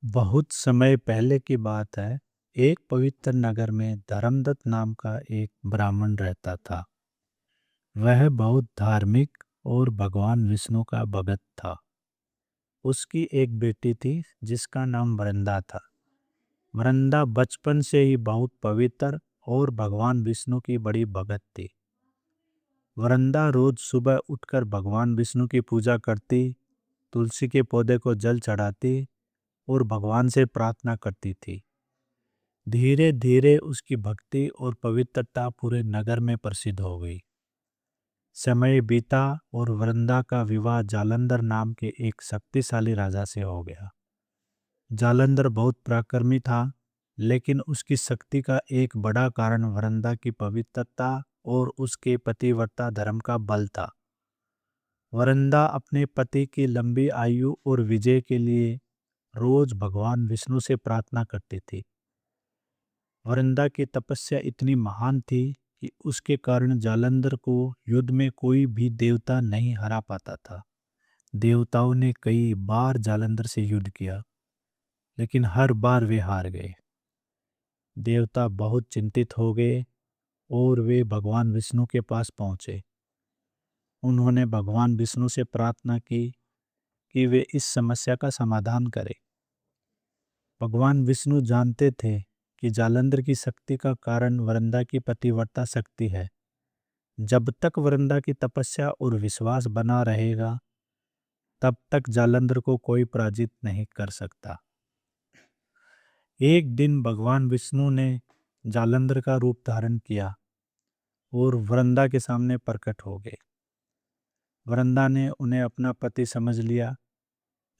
बहुत समय पहले की बात है। एक पवित्र नगर में धर्मदत्त नाम का एक ब्राह्मण रहता था। वह बहुत धार्मिक और भगवान विष्णु का भगत था। उसकी एक बेटी थी जिसका नाम वृंदा था। वृंदा बचपन से ही बहुत पवित्र और भगवान विष्णु की बड़ी भगत थी। वृंदा रोज सुबह उठकर भगवान विष्णु की पूजा करती, तुलसी के पौधे को जल चढ़ाती और भगवान से प्रार्थना करती थी। धीरे धीरे उसकी भक्ति और पवित्रता पूरे नगर में प्रसिद्ध हो गई। समय बीता और वृंदा का विवाह जालंधर नाम के एक शक्तिशाली राजा से हो गया। जालंधर बहुत पराक्रमी था, लेकिन उसकी शक्ति का एक बड़ा कारण वृंदा की पवित्रता और उसके पतिव्रता धर्म का बल था। वृंदा अपने पति की लंबी आयु और विजय के लिए रोज भगवान विष्णु से प्रार्थना करती थी। वृंदा की तपस्या इतनी महान थी कि उसके कारण जालंधर को युद्ध में कोई भी देवता नहीं हरा पाता था। देवताओं ने कई बार जालंधर से युद्ध किया, लेकिन हर बार वे हार गए। देवता बहुत चिंतित हो गए और वे भगवान विष्णु के पास पहुंचे। उन्होंने भगवान विष्णु से प्रार्थना की कि वे इस समस्या का समाधान करें। भगवान विष्णु जानते थे कि जालंधर की शक्ति का कारण वृंदा की पतिव्रता शक्ति है। जब तक वृंदा की तपस्या और विश्वास बना रहेगा, तब तक जालंधर को कोई पराजित नहीं कर सकता। एक दिन भगवान विष्णु ने जालंधर का रूप धारण किया और वृंदा के सामने प्रकट हो गए। वृंदा ने उन्हें अपना पति समझ लिया,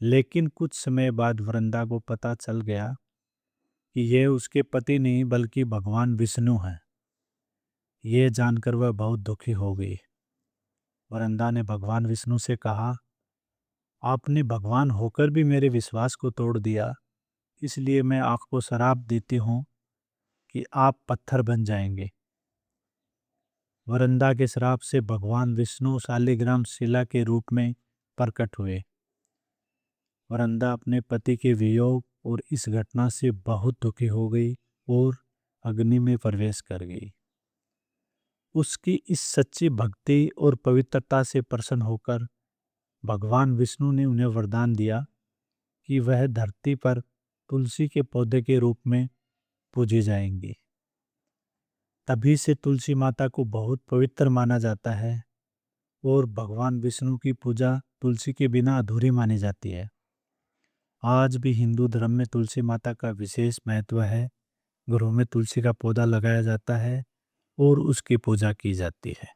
लेकिन कुछ समय बाद वृंदा को पता चल गया कि यह उसके पति नहीं बल्कि भगवान विष्णु हैं। ये जानकर वह बहुत दुखी हो गई। वृंदा ने भगवान विष्णु से कहा, आपने भगवान होकर भी मेरे विश्वास को तोड़ दिया, इसलिए मैं आपको श्राप देती हूँ कि आप पत्थर बन जाएंगे। वृंदा के श्राप से भगवान विष्णु शालिग्राम शिला के रूप में प्रकट हुए। वृंदा अपने पति के वियोग और इस घटना से बहुत दुखी हो गई और अग्नि में प्रवेश कर गई। उसकी इस सच्ची भक्ति और पवित्रता से प्रसन्न होकर भगवान विष्णु ने उन्हें वरदान दिया कि वह धरती पर तुलसी के पौधे के रूप में पूजी जाएंगी। तभी से तुलसी माता को बहुत पवित्र माना जाता है और भगवान विष्णु की पूजा तुलसी के बिना अधूरी मानी जाती है। आज भी हिंदू धर्म में तुलसी माता का विशेष महत्व है। घरों में तुलसी का पौधा लगाया जाता है और उसकी पूजा की जाती है।